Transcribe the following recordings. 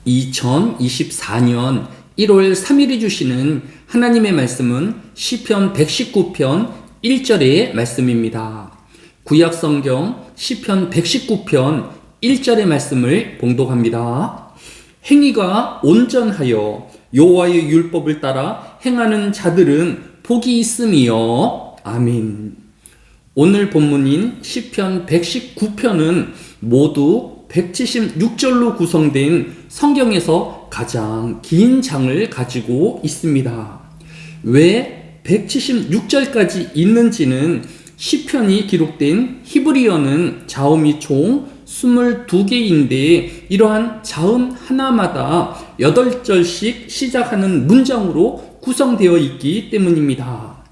2024년 1월 3일에 주시는 하나님의 말씀은 시편 119편 1절의 말씀입니다. 구약성경 시편 119편 1절의 말씀을 봉독합니다. 행위가 온전하여 여호와의 율법을 따라 행하는 자들은 복이 있음이요. 아멘. 오늘 본문인 시편 119편은 모두 176절로 구성된 성경에서 가장 긴 장을 가지고 있습니다. 왜 176절까지 있는지는 시편이 기록된 히브리어는 자음이 총 22개인데 이러한 자음 하나마다 8절씩 시작하는 문장으로 구성되어 있기 때문입니다.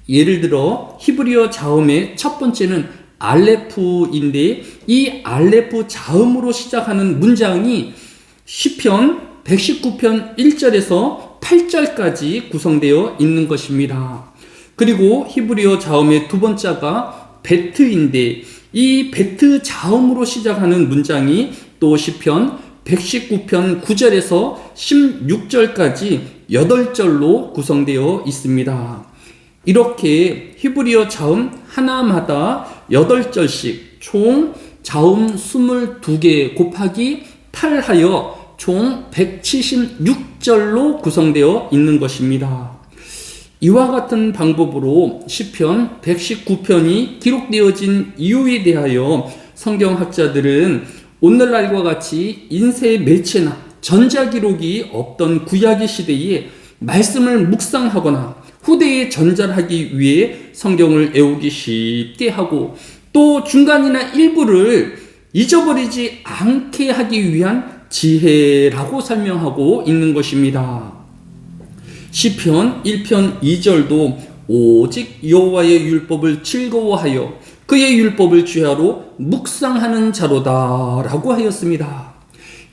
예를 들어 히브리어 자음의 첫 번째는 알레프인데 이 알레프 자음으로 시작하는 문장이 시편 119편 1절에서 8절까지 구성되어 있는 것입니다. 그리고 히브리어 자음의 두 번째가 베트인데 이 베트 자음으로 시작하는 문장이 또 시편 119편 9절에서 16절까지 8절로 구성되어 있습니다. 이렇게 히브리어 자음 하나마다 8절씩 총 자음 22개 곱하기 8하여 총 176절로 구성되어 있는 것입니다. 이와 같은 방법으로 시편 119편이 기록되어진 이유에 대하여 성경학자들은 오늘날과 같이 인쇄 매체나 전자기록이 없던 구약의 시대에 말씀을 묵상하거나 후대에 전달하기 위해 성경을 외우기 쉽게 하고 또 중간이나 일부를 잊어버리지 않게 하기 위한 지혜라고 설명하고 있는 것입니다. 시편 1편 2절도 오직 여호와의 율법을 즐거워하여 그의 율법을 주야로 묵상하는 자로다 라고 하였습니다.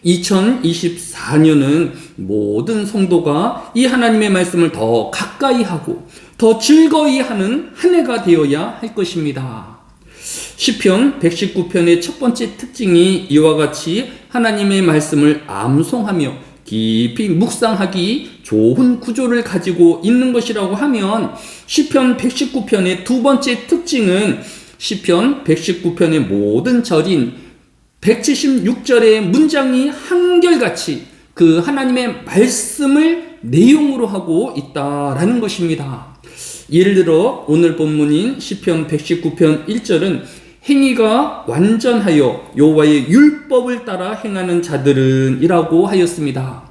2024년은 모든 성도가 이 하나님의 말씀을 더 가까이 하고 더 즐거이 하는 한 해가 되어야 할 것입니다. 시편 119편의 첫 번째 특징이 이와 같이 하나님의 말씀을 암송하며 깊이 묵상하기 좋은 구조를 가지고 있는 것이라고 하면 시편 119편의 두 번째 특징은 시편 119편의 모든 절인 176절의 문장이 한결같이 그 하나님의 말씀을 내용으로 하고 있다라는 것입니다. 예를 들어 오늘 본문인 시편 119편 1절은 행위가 완전하여 여호와의 율법을 따라 행하는 자들은 이라고 하였습니다.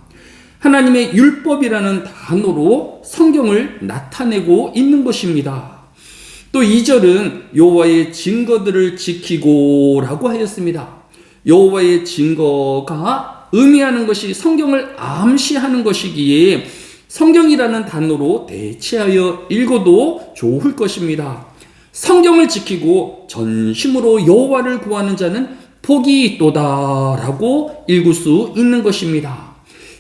하나님의 율법이라는 단어로 성경을 나타내고 있는 것입니다. 또 2절은 여호와의 증거들을 지키고 라고 하였습니다. 여호와의 증거가 의미하는 것이 성경을 암시하는 것이기에 성경이라는 단어로 대체하여 읽어도 좋을 것입니다. 성경을 지키고 전심으로 여호와를 구하는 자는 복이 있도다라고 읽을 수 있는 것입니다.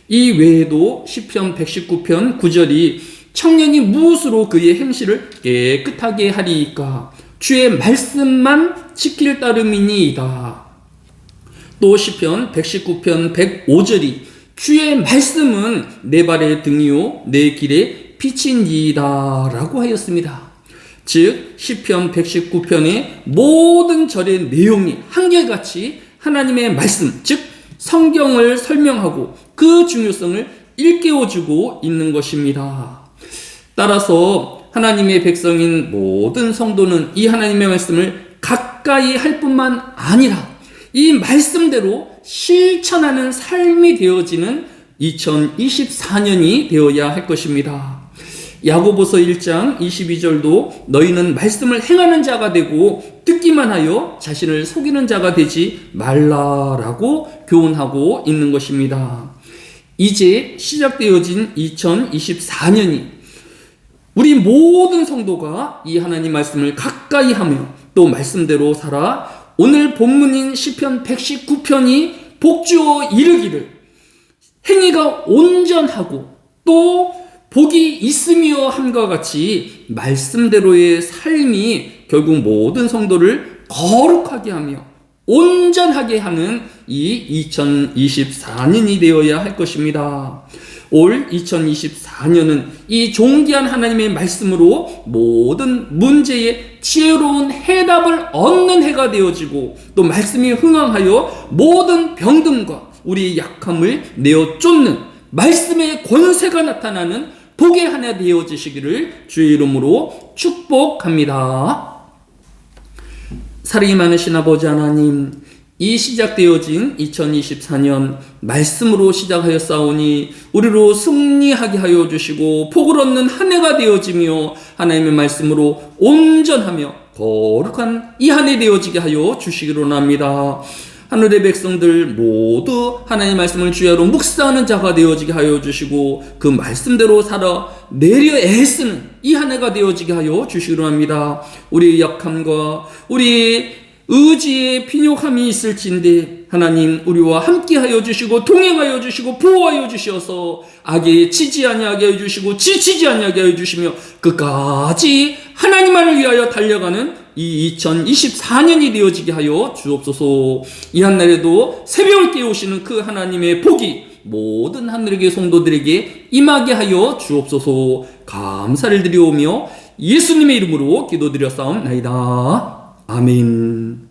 이 외에도 시편 119편 9절이 청년이 무엇으로 그의 행실을 깨끗하게 하리이까 주의 말씀만 지킬 따름이니이다. 또 시편 119편 105절이 주의 말씀은 내 발의 등이요 내 길의 빛이니이다 라고 하였습니다. 즉 시편 119편의 모든 절의 내용이 한결같이 하나님의 말씀 즉 성경을 설명하고 그 중요성을 일깨워주고 있는 것입니다. 따라서 하나님의 백성인 모든 성도는 이 하나님의 말씀을 가까이 할 뿐만 아니라 이 말씀대로 실천하는 삶이 되어지는 2024년이 되어야 할 것입니다. 야고보서 1장 22절도 너희는 말씀을 행하는 자가 되고 듣기만 하여 자신을 속이는 자가 되지 말라라고 교훈하고 있는 것입니다. 이제 시작되어진 2024년이 우리 모든 성도가 이 하나님 말씀을 가까이 하며 또 말씀대로 살아 오늘 본문인 시편 119편이 복주어 이르기를 행위가 온전하고 또 복이 있으며 함과 같이 말씀대로의 삶이 결국 모든 성도를 거룩하게 하며 온전하게 하는 이 2024년이 되어야 할 것입니다. 올 2024년은 이 존귀한 하나님의 말씀으로 모든 문제에 지혜로운 해답을 얻는 해가 되어지고, 또 말씀이 흥황하여 모든 병듦과 우리의 약함을 내어 쫓는 말씀의 권세가 나타나는 복의 한 해 되어지시기를 주의 이름으로 축복합니다. 사랑이 많으신 아버지 하나님, 이 시작되어진 2024년 말씀으로 시작하였사오니 우리로 승리하게 하여 주시고 복을 얻는 한 해가 되어지며 하나님의 말씀으로 온전하며 거룩한 이 한 해 되어지게 하여 주시기로 합니다. 하늘의 백성들 모두 하나님의 말씀을 주야로 묵상하는 자가 되어지게 하여 주시고 그 말씀대로 살아 내려 애쓰는 이 한 해가 되어지게 하여 주시기로 합니다. 우리의 약함과 우리의 의지에 빈욕함이 있을진데 하나님 우리와 함께하여 주시고 동행하여 주시고 보호하여 주셔서 악에 치지 아니하게 하여 주시고 지치지 아니하게 하여 주시며 끝까지 하나님만을 위하여 달려가는 이 2024년이 되어지게 하여 주옵소서. 이 한날에도 새벽을 깨우시는 그 하나님의 복이 모든 하늘에게 성도들에게 임하게 하여 주옵소서. 감사를 드리오며 예수님의 이름으로 기도드렸사옵나이다. 아멘.